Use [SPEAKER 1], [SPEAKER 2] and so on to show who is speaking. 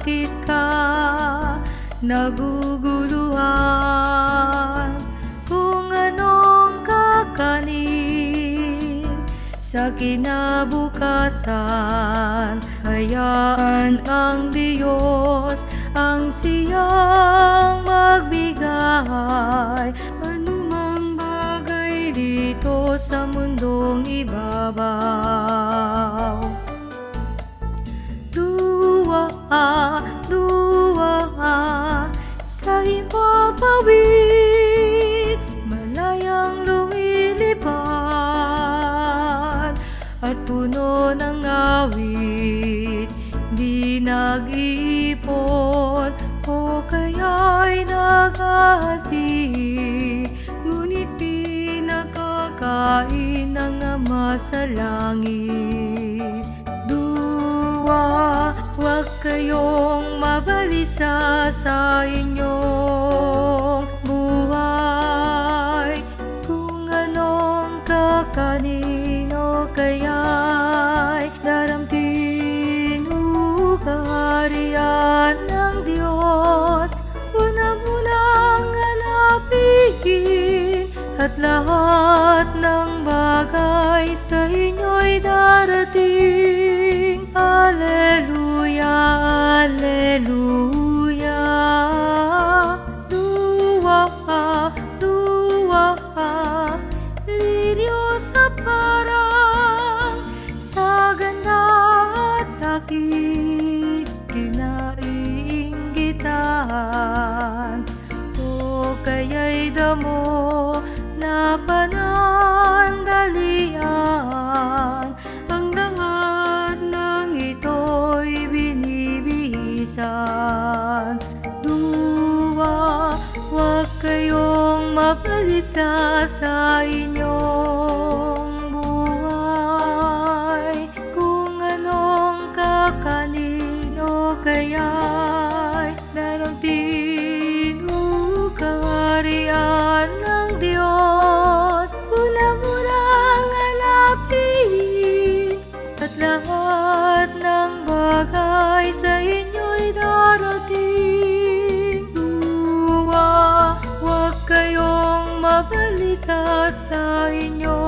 [SPEAKER 1] bakit ka naguguluhan, kung anong kakanin sa kinabukasan. Hayaan ang Diyos ang siyang magbigay, anumang bagay dito sa mundong ibabaw. Luwa sa himpapawid, malayang lumilipad, at puno ng awit, di nag-iipon o kaya'y nag-aasig, ngunit di nakakain ng Ama sa langit. Huwag kayong mabalisa sa inyong buhay, kung anong kakanin o kaya'y daramtin. Kaharian ng Diyos, una munang hanapin, at lahat ng bagay sa inyo'y darating. Alleluia, alleluia. Luwa, liryo sa parang, sa ganda at takip kinaiinggitan, o kaya'y damo na panandalian. Ang lahat ng ito'y binibihisan. Huwag kayong mabalisa sa inyong buhay, kung anong kakanin o kaya'y daramtin. Kaharian ng Diyos, una munang hanapin, at lahat ng bagay sa inyo'y darating. Huwag kayong mabalita sa inyo